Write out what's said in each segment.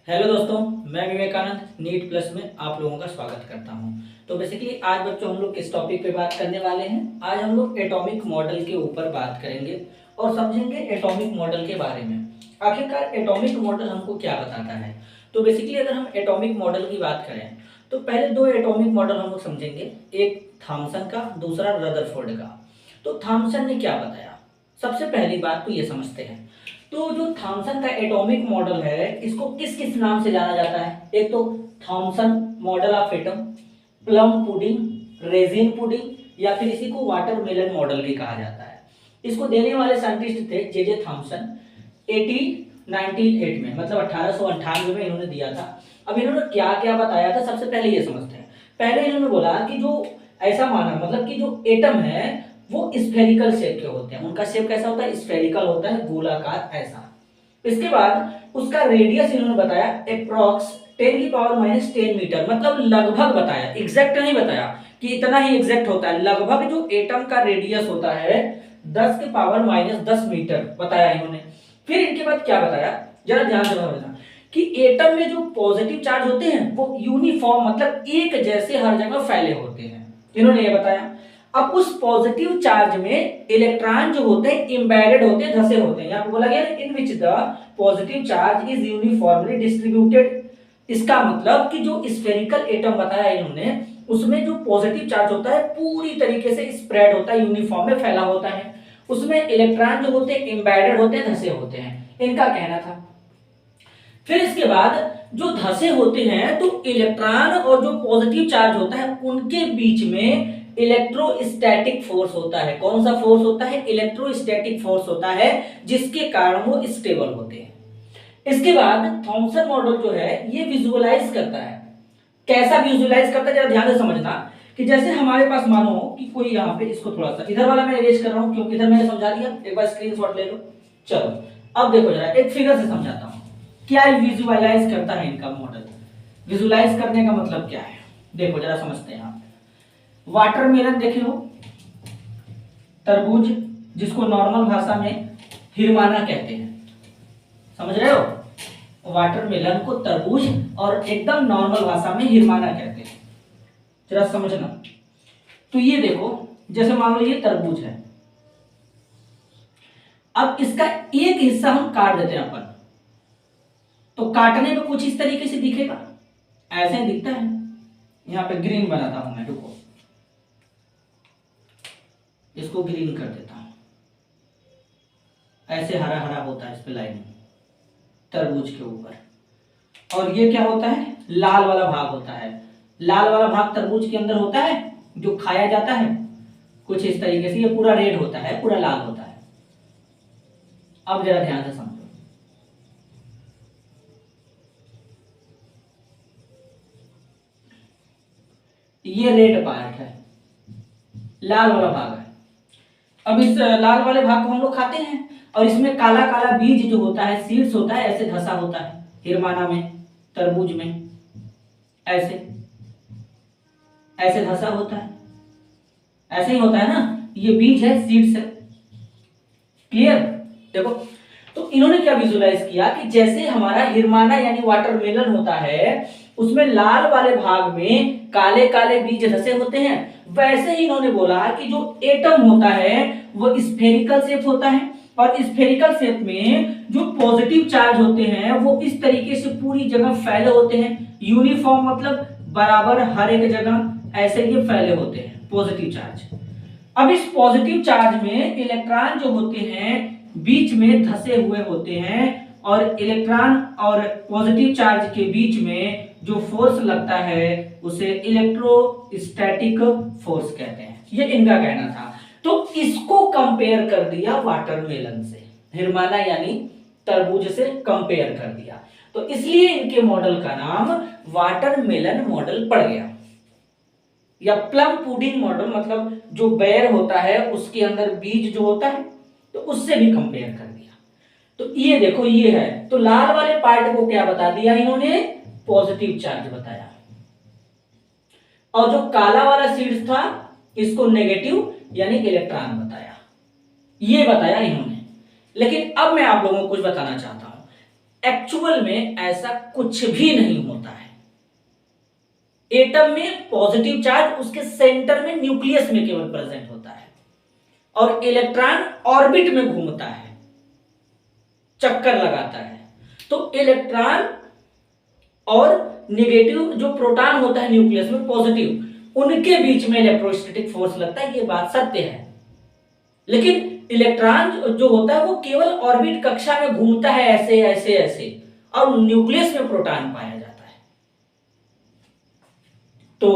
Hello दोस्तों, मैं Vivekananda NEET plus में आप लोगों का स्वागत करता हूं। तो बेसिकली आज बच्चों हम लोग किस टॉपिक पे बात करने वाले हैं। आज हम लोग एटॉमिक मॉडल के ऊपर बात करेंगे और समझेंगे एटॉमिक मॉडल के बारे में। आखिरकार एटॉमिक मॉडल हमको क्या बताता है। तो बेसिकली अगर हम एटॉमिक मॉडल की बात करें तो पहले दो एटॉमिक मॉडल हम लोग समझेंगे, एक थॉमसन का, दूसरा रदरफोर्ड का। तो थॉमसन ने क्या बताया, सबसे पहली बात तो ये समझते हैं। तो जो थॉमसन का एटॉमिक मॉडल है, इसको किस किस नाम से जाना जाता है। एक तो Thompson model of atom, plum pudding, resin pudding, या फिर इसी को वाटरमेलन मॉडल भी कहा जाता है। इसको देने वाले साइंटिस्ट थे जे थॉमसन। 1898 में, मतलब 1898 में इन्होंने दिया था। अब इन्होंने क्या क्या बताया था, सबसे पहले ये समझते हैं। पहले इन्होंने बोला कि जो ऐसा माना, मतलब कि जो एटम है वो स्फेरिकल शेप के होते हैं। उनका शेप कैसा होता है, स्फेरिकल होता है, गोलाकार ऐसा। इसके बाद उसका रेडियस इन्होंने बताया अप्रॉक्स 10⁻10 मीटर, मतलब लगभग बताया, एग्जैक्ट नहीं बताया कि इतना ही एग्जैक्ट होता है। लगभग जो एटम का रेडियस होता है 10⁻10 मीटर बताया इन्होंने। फिर इनके बाद क्या बताया, जरा ध्यान से समझना कि एटम में जो पॉजिटिव चार्ज होते हैं वो यूनिफॉर्म, मतलब एक जैसे हर जगह फैले होते हैं, इन्होंने ये बताया। अब उस पॉजिटिव चार्ज में इलेक्ट्रॉन जो होते हैं एम्बेडेड होते हैं, धसे होते हैं। यहाँ पे बोला गया in which the positive charge is uniformly distributed. इसका मतलब कि जो स्फेरिकल एटम बताया इन्होंने, उसमें जो पॉजिटिव चार्ज होता है पूरी तरीके से स्प्रेड होता है, यूनिफॉर्म में फैला होता है। उसमें इलेक्ट्रॉन जो होते हैं एम्बेडेड होते हैं, धसे होते हैं, इनका कहना था। फिर इसके बाद जो धसे होते हैं तो इलेक्ट्रॉन और जो पॉजिटिव चार्ज होता है उनके बीच में इलेक्ट्रोस्टैटिक फोर्स होता है। कौन सा फोर्स होता है, इलेक्ट्रोस्टैटिक फोर्स होता है, जिसके कारण वो स्टेबल होते हैं। इसके बाद थॉमसन मॉडल जो है ये विजुअलाइज करता है। कैसा विजुअलाइज करता है, जरा ध्यान से समझना कि जैसे हमारे पास मानो कि कोई यहाँ पे, इसको थोड़ा सा इधर वाला मैं इरेज कर रहा हूं क्योंकि इधर मैंने समझा दिया, एक बार स्क्रीनशॉट ले लो। चलो अब देखो जरा एक फिगर से समझाता हूं क्या विजुअलाइज करता है इनका मॉडल। विजुअलाइज करने का मतलब क्या है, देखो जरा समझते हैं। यहाँ वाटरमेलन देखे हो, तरबूज, जिसको नॉर्मल भाषा में हिरमाना कहते हैं, समझ रहे हो। वाटरमेलन को तरबूज और एकदम नॉर्मल भाषा में हिरमाना कहते हैं, जरा समझना। तो ये देखो, जैसे मान लो ये तरबूज है। अब इसका एक हिस्सा हम काट देते हैं अपन, तो काटने में कुछ इस तरीके से दिखेगा, ऐसे ही दिखता है। यहां पे ग्रीन बनाता हूं मैं, रुको, इसको ग्रीन कर देता हूं, ऐसे हरा हरा होता है इस पे लाइन तरबूज के ऊपर। और ये क्या होता है, लाल वाला भाग होता है। लाल वाला भाग तरबूज के अंदर होता है जो खाया जाता है, कुछ इस तरीके से। ये पूरा रेड होता है, पूरा लाल होता है। अब जरा ध्यान से समझो, ये रेड पार्ट है, लाल वाला भाग है। अब इस लाल वाले भाग को हम लोग खाते हैं, और इसमें काला काला बीज जो होता है, सीड्स होता है, ऐसे धसा होता है हिरमाना में, तरबूज में, ऐसे ऐसे धसा होता है, ऐसे ही होता है ना। ये बीज है, सीड्स है, क्लियर। देखो, तो इन्होंने क्या विजुलाइज किया कि जैसे हमारा हिरमाना यानी वाटरमेलन होता है, उसमें लाल वाले भाग में काले काले बीज धसे होते हैं, वैसे ही इन्होंने बोला कि जो एटम होता है वो स्फेरिकल शेप होता है, और स्फेरिकल शेप में जो पॉजिटिव चार्ज होते हैं वो इस तरीके से पूरी जगह फैले होते हैं, यूनिफॉर्म, मतलब बराबर हर एक जगह ऐसे ये फैले होते हैं पॉजिटिव चार्ज। अब इस पॉजिटिव चार्ज में इलेक्ट्रॉन जो होते हैं बीच में धसे हुए होते हैं, और इलेक्ट्रॉन और पॉजिटिव चार्ज के बीच में जो फोर्स लगता है उसे इलेक्ट्रोस्टैटिक फोर्स कहते हैं, ये इनका कहना था। तो इसको कंपेयर कर दिया वाटरमेलन से, हिरमाना यानी तरबूज से कंपेयर कर दिया, तो इसलिए इनके मॉडल का नाम वाटरमेलन मॉडल पड़ गया। या प्लम पुडिंग मॉडल, मतलब जो बेर होता है उसके अंदर बीज जो होता है, तो उससे भी कंपेयर कर दिया। तो ये देखो, ये है, तो लाल वाले पार्ट को क्या बता दिया इन्होंने, पॉजिटिव चार्ज बताया, और जो काला वाला सीड्स था इसको नेगेटिव यानी इलेक्ट्रॉन बताया, ये बताया इन्होंने। लेकिन अब मैं आप लोगों को कुछ बताना चाहता हूं। एक्चुअल में ऐसा कुछ भी नहीं होता है। एटम में पॉजिटिव चार्ज उसके सेंटर में न्यूक्लियस में केवल प्रेजेंट होता है और इलेक्ट्रॉन ऑर्बिट में घूमता है, चक्कर लगाता है। तो इलेक्ट्रॉन और नेगेटिव जो प्रोटॉन होता है न्यूक्लियस में पॉजिटिव, उनके बीच में इलेक्ट्रोस्टैटिक फोर्स लगता है, ये बात सत्य है। लेकिन इलेक्ट्रॉन जो होता है वो केवल ऑर्बिट कक्षा में घूमता है, ऐसे ऐसे ऐसे, और न्यूक्लियस में प्रोटॉन पाया जाता है। तो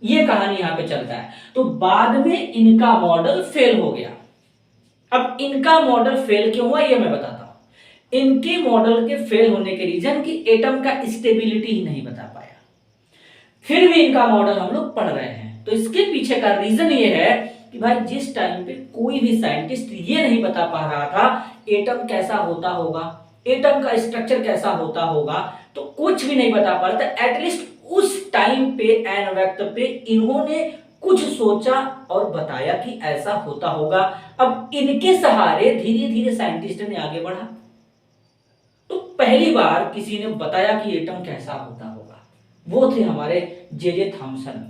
ये कहानी यहां पे चलता है। तो बाद में इनका मॉडल फेल हो गया। अब इनका मॉडल फेल क्यों हुआ ये मैं बताता हूं। इनके मॉडल के फेल होने के रीजन कि एटम का स्टेबिलिटी ही नहीं बता पाया। फिर भी इनका मॉडल हम लोग पढ़ रहे हैं। तो इसके पीछे का रीजन ये है कि भाई जिस टाइम पे कोई भी साइंटिस्ट ये नहीं बता पा रहा था एटम कैसा होता होगा, एटम का स्ट्रक्चर कैसा होता होगा, तो कुछ भी नहीं बता पा रहा था, एटलीस्ट उस टाइम पे एन वक्त पे इन्होंने कुछ सोचा और बताया कि ऐसा होता होगा। अब इनके सहारे धीरे धीरे साइंटिस्ट ने आगे बढ़ा। तो पहली बार किसी ने बताया कि एटम कैसा होता होगा, वो थे हमारे जे थॉमसन।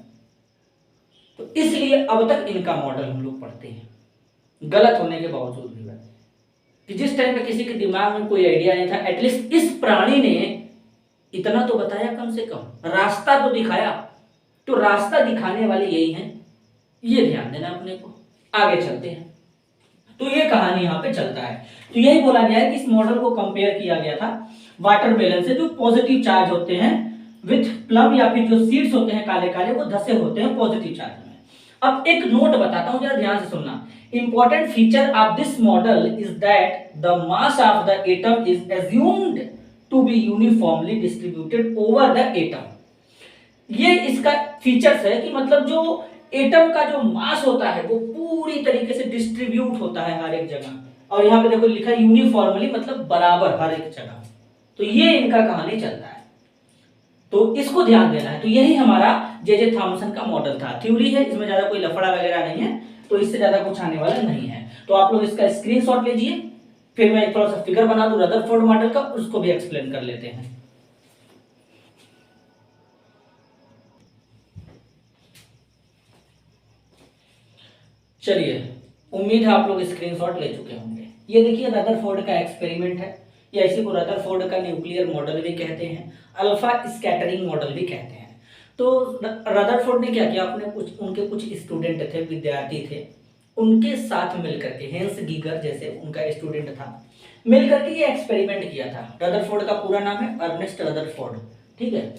तो इसलिए अब तक इनका मॉडल हम लोग पढ़ते हैं, गलत होने के बावजूद भी। कि जिस टाइम पे किसी के दिमाग में कोई आइडिया नहीं था, एटलीस्ट इस प्राणी ने इतना तो बताया, कम से कम रास्ता तो दिखाया। तो रास्ता दिखाने वाले यही हैं, ये ध्यान देना अपने को। आगे चलते हैं। तो ये कहानी यहां पे चलता है। तो यही बोला गया है कि इस मॉडल को कंपेयर किया गया था वाटर मेलन से, जो पॉजिटिव चार्ज होते हैं विथ प्लम, या फिर जो सीड्स होते हैं काले काले वो धसे होते हैं पॉजिटिव चार्ज में। अब एक नोट बताता हूं, जरा ध्यान से सुनना। Important feature of this model is that the mass of the atom is assumed to be uniformly distributed over the atom. ये इसका फीचर्स है कि मतलब जो एटम का जो मास होता है वो पूरी तरीके से डिस्ट्रीब्यूट होता है हर एक जगह। और यहां पे देखो लिखा है यूनिफॉर्मली, मतलब बराबर हर एक जगह। तो ये इनका कहानी चलता है, तो इसको ध्यान देना है। तो यही हमारा जे थॉमसन का मॉडल था। थ्योरी है, इसमें ज्यादा कोई लफड़ा वगैरह नहीं है, तो इससे ज्यादा कुछ आने वाला नहीं है। तो आप लोग इसका स्क्रीनशॉट लीजिए, फिर मैं थोड़ा सा फिगर बना दूं रदरफोर्ड मॉडल का, उसको भी एक्सप्लेन कर लेते हैं। चलिए, उम्मीद है आप लोग स्क्रीनशॉट ले चुके होंगे। ये देखिए रदरफोर्ड का एक्सपेरिमेंट है, या इसी को रदरफोर्ड का न्यूक्लियर मॉडल भी कहते हैं, अल्फा स्कैटरिंग मॉडल भी कहते हैं। तो रदरफोर्ड ने क्या किया, अपने उनके कुछ स्टूडेंट थे, विद्यार्थी थे, उनके साथ मिलकर के, हेंस गीगर जैसे उनका स्टूडेंट था, मिलकर के ये एक्सपेरिमेंट किया था। रदरफोर्ड का पूरा नाम है अर्नेस्ट रदरफोर्ड, ठीक है।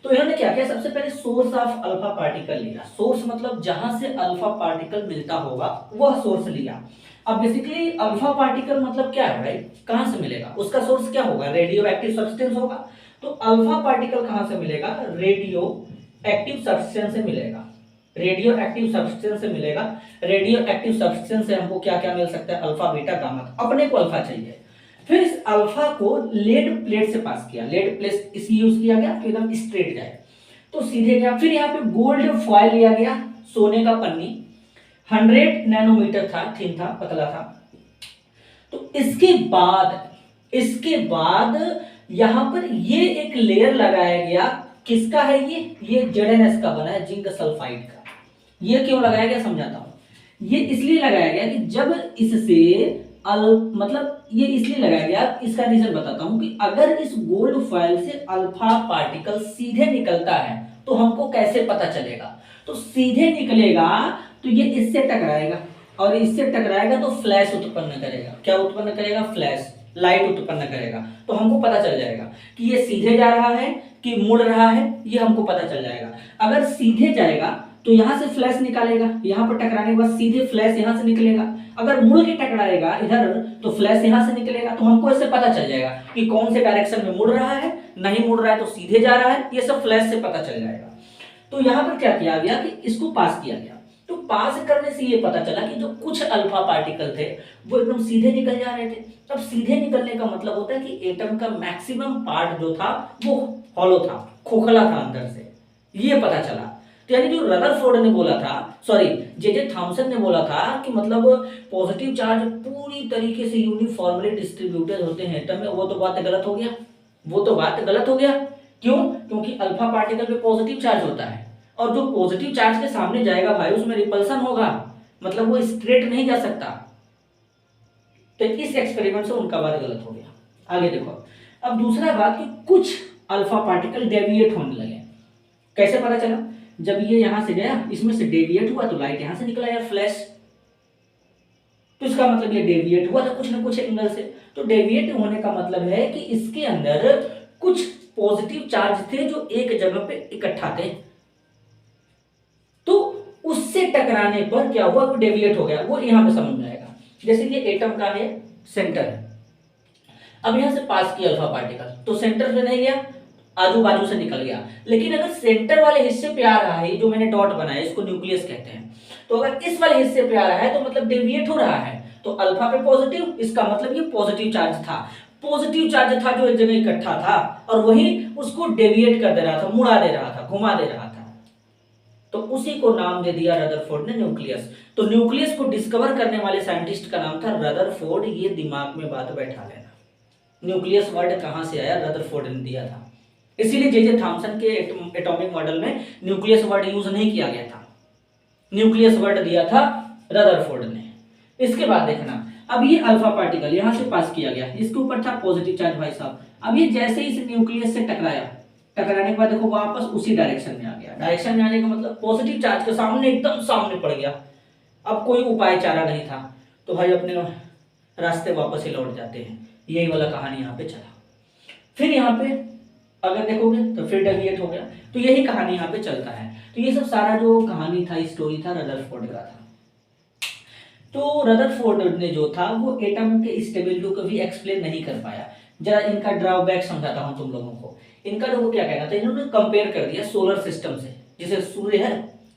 तो इन्होंने क्या किया, सबसे पहले सोर्स ऑफ अल्फा पार्टिकल लिया। सोर्स मतलब जहां से अल्फा पार्टिकल मिलता होगा वह सोर्स लिया। अब बेसिकली अल्फा पार्टिकल मतलब क्या है भाई, कहां से मिलेगा, उसका सोर्स क्या होगा, रेडियो एक्टिव सब्सटेंस होगा। तो अल्फा पार्टिकल कहां से मिलेगा, रेडियो एक्टिव सब्सटेंस से मिलेगा। रेडियो एक्टिव सब्सटेंस से मिलेगा। रेडियो एक्टिव सब्सटेंस से हमको क्या क्या मिल सकता है, अल्फा बीटा गामा। अपने को अल्फा चाहिए। फिर इस अल्फा को लेड प्लेट से पास किया, लेड प्लेट इसलिए यूज किया गया कि एकदम स्ट्रेट जाए, तो सीधे गया। फिर यहाँ पे गोल्ड फॉइल लिया गया, सोने का पन्नी, 100 नैनोमीटर था, थिन था, पतला था। तो इसके बाद यहां पर ये एक लेयर लगाया गया, किसका है ये ZnS का बना है, जिंक सल्फाइड का। ये क्यों लगाया गया समझाता हूं। ये इसलिए लगाया गया कि जब इससे मतलब ये इसलिए लगाया गया, इसका रीजन बताता हूं कि अगर इस गोल्ड फॉइल से अल्फा पार्टिकल सीधे निकलता है तो हमको कैसे पता चलेगा। तो सीधे निकलेगा तो ये इससे टकराएगा, और इससे टकराएगा तो फ्लैश उत्पन्न करेगा। क्या उत्पन्न करेगा, फ्लैश, लाइट उत्पन्न करेगा। तो हमको पता चल जाएगा कि ये सीधे जा रहा है कि मुड़ रहा है, ये हमको पता चल जाएगा। अगर सीधे जाएगा तो यहां से फ्लैश निकालेगा, यहां पर टकराने के बाद सीधे फ्लैश यहां से निकलेगा। अगर मुड़ के टकराएगा इधर तो फ्लैश यहां से निकलेगा। तो हमको इससे पता चल जाएगा कि कौन से डायरेक्शन में मुड़ रहा है, नहीं मुड़ रहा है तो सीधे जा रहा है, ये सब फ्लैश से पता चल जाएगा। तो यहां पर क्या किया गया कि इसको पास किया गया। तो पास करने से ये पता चला कि जो कुछ अल्फा पार्टिकल थे वो एकदम सीधे निकल जा रहे थे। अब सीधे निकलने का मतलब होता है कि एटम का मैक्सिमम पार्ट जो था वो हॉलो था, खोखला था अंदर से, ये पता चला। तो यानी जो रदरफोर्ड ने बोला था, सॉरी जे थॉमसन ने बोला था कि मतलब पॉजिटिव चार्ज पूरी तरीके से यूनिफॉर्मली डिस्ट्रीब्यूटेड होते हैं एटम में, वो तो बात गलत हो गया। वो तो बात गलत हो गया। क्यों? क्योंकि अल्फा पार्टिकल पे पॉजिटिव चार्ज होता है, और जो पॉजिटिव चार्ज के सामने जाएगा भाई उसमें रिपल्सन होगा, मतलब वो स्ट्रेट नहीं जा सकता। तो इस एक्सपेरिमेंट से उनका बात गलत हो गया। आगे देखो, अब दूसरा बात कि कुछ अल्फा पार्टिकल डेविएट होने लगे। कैसे पता चला? जब ये यहां से गया, इसमें से डेविएट हुआ तो लाइट यहां से निकला यार, फ्लैश। तो इसका मतलब ये डेविएट हुआ था कुछ ना कुछ एंगल से। तो डेविएट होने का मतलब है कि इसके अंदर कुछ पॉजिटिव चार्ज थे जो एक जगह पे इकट्ठा थे, तो उससे टकराने पर क्या हुआ, वो डेविएट हो गया। वो यहां पे समझ में आएगा। जैसे ये एटम का है सेंटर है, अब यहां से पास किया अल्फा पार्टिकल, तो सेंटर से नहीं गया, आजू बाजू से निकल गया। लेकिन अगर सेंटर वाले हिस्से पे आ रहा है, जो मैंने डॉट बनाया इसको न्यूक्लियस कहते हैं, तो अगर इस वाले हिस्से पे आ रहा है तो मतलब डेविएट हो रहा है। तो अल्फा पे पॉजिटिव, इसका मतलब ये पॉजिटिव चार्ज था। पॉजिटिव चार्ज था जो एक जगह इकट्ठा था, और वही उसको डेविएट कर दे रहा था, मुड़ा दे रहा था, घुमा दे रहा था। तो उसी को नाम दे दिया रदरफोर्ड ने न्यूक्लियस। तो न्यूक्लियस को डिस्कवर करने वाले साइंटिस्ट का नाम था रदरफोर्ड। ये दिमाग में बात बैठा लेना। न्यूक्लियस वर्ड कहां से आया? रदरफोर्ड ने दिया था। इसीलिए जे थॉमसन के एटॉमिक मॉडल में न्यूक्लियस वर्ड यूज नहीं किया गया था, न्यूक्लियस वर्ड दिया था रदरफोर्ड ने। इसके बाद देखना, अब ये अल्फा पार्टिकल यहां से पास किया गया, इसके ऊपर था पॉजिटिव चार्ज भाई साहब। अब ये जैसे ही इस न्यूक्लियस से टकराया, टकराने के बाद देखो वापस उसी डायरेक्शन में आ गया। डायरेक्शन में आने का मतलब पॉजिटिव चार्ज के सामने, एकदम सामने पड़ गया। अब कोई उपाय चारा नहीं था, तो भाई अपने रास्ते वापस ही लौट जाते हैं। यही वाला कहानी यहाँ पे चला। फिर यहाँ पे अगर देखोगे तो फिर डेविएट हो गया। तो यही कहानी यहाँ पे चलता है। तो ये सब सारा जो कहानी था, स्टोरी था, रदरफोर्ड का था। तो रदरफोर्ड ने जो था वो एटम के स्टेबिलिटी को भी एक्सप्लेन नहीं कर पाया। जरा इनका ड्रॉबैक समझाता हूं तुम लोगों को। इनका देखो क्या कहना था, इन्होंने कंपेयर कर दिया सोलर सिस्टम से। जैसे सूर्य है,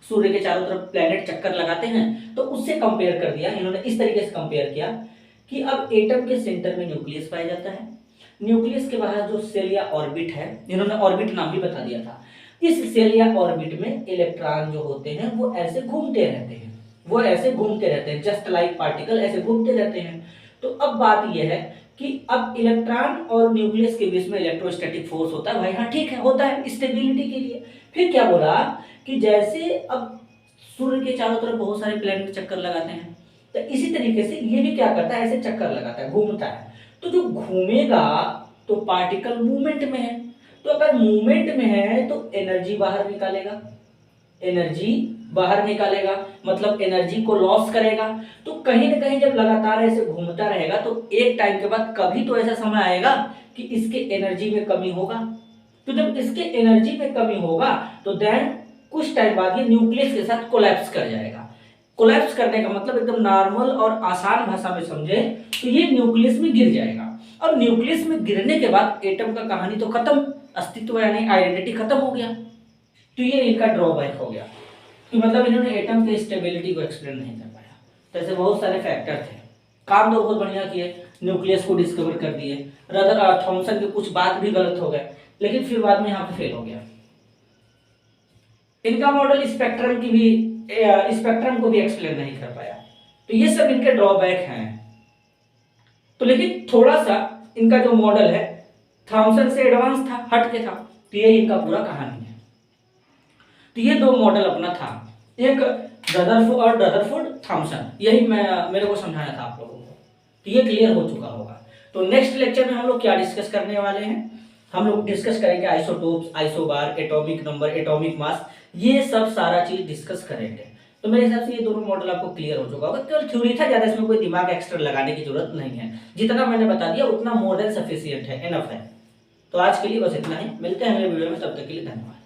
सूर्य के चारों तरफ प्लेनेट चक्कर लगाते हैं, तो उससे कंपेयर कर दिया इन्होंने। इस तरीके से कंपेयर किया कि अब एटम के सेंटर में न्यूक्लियस पाया जाता है, न्यूक्लियस के बाहर जो सेल या ऑर्बिट है, इन्होंने ऑर्बिट नाम भी बता दिया था। इस सेल या ऑर्बिट में इलेक्ट्रॉन जो होते हैं वो ऐसे घूमते रहते हैं, वो ऐसे घूमते रहते हैं, जस्ट लाइक पार्टिकल ऐसे घूमते रहते हैं। तो अब बात यह है कि अब इलेक्ट्रॉन और न्यूक्लियस के बीच में इलेक्ट्रोस्टैटिक फोर्स होता है भाई, हाँ ठीक है, होता है स्टेबिलिटी के लिए। फिर क्या बोला कि जैसे अब सूर्य के चारों तरफ बहुत सारे प्लैनेट चक्कर लगाते हैं, तो इसी तरीके से ये भी क्या करता है, ऐसे चक्कर लगाता है, घूमता है। तो जो घूमेगा तो पार्टिकल मूवमेंट में है, तो अगर मूवमेंट में है तो एनर्जी बाहर निकालेगा, एनर्जी बाहर निकालेगा मतलब एनर्जी को लॉस करेगा। तो कहीं ना कहीं जब लगातार ऐसे घूमता रहेगा तो एक टाइम के बाद कभी तो ऐसा समय आएगा कि इसके एनर्जी में कमी होगा। तो जब इसके एनर्जी में कमी होगा तो देन कुछ टाइम बाद ये न्यूक्लियस के साथ कोलैप्स कर जाएगा। कोलैप्स करने का मतलब एकदम नॉर्मल और आसान भाषा में समझे तो ये न्यूक्लियस में गिर जाएगा। और न्यूक्लियस में गिरने के बाद एटम का कहानी तो खत्म, अस्तित्व यानी आइडेंटिटी खत्म हो गया। तो ये इनका ड्रॉबैक हो गया कि मतलब इन्होंने एटम के स्टेबिलिटी को एक्सप्लेन नहीं कर पाया। तो ऐसे बहुत सारे फैक्टर थे। काम तो बहुत बढ़िया किए, न्यूक्लियस को डिस्कवर कर दिए। रदर थॉमसन के कुछ बात भी गलत हो गए, लेकिन फिर बाद में यहाँ पे फेल हो गया। इनका मॉडल स्पेक्ट्रम की भी स्पेक्ट्रम को भी एक्सप्लेन नहीं कर पाया। तो ये सब इनके ड्रॉबैक हैं। तो लेकिन थोड़ा सा इनका जो मॉडल है थॉमसन से एडवांस था, हट के था। तो ये इनका पूरा कहानी है। तो ये दो मॉडल अपना था, एक रदरफोर्ड और रदरफोर्ड थॉमसन, यही मेरे को समझाना था आप लोगों को। तो ये क्लियर हो चुका होगा। तो नेक्स्ट लेक्चर में हम लोग क्या डिस्कस करने वाले हैं, हम लोग डिस्कस करेंगे isotopes, isobar, atomic number, atomic mass, ये सब सारा चीज डिस्कस करेंगे। तो मेरे हिसाब से ये दोनों मॉडल आपको क्लियर हो चुका होगा। केवल थ्योरी था, ज्यादा इसमें कोई दिमाग एक्स्ट्रा लगाने की जरूरत नहीं है। जितना मैंने बता दिया उतना मोर देन सफिशिएंट है, एनफ है। तो आज के लिए बस इतना ही, मिलते हैं अगले वीडियो में, तब तक के लिए धन्यवाद।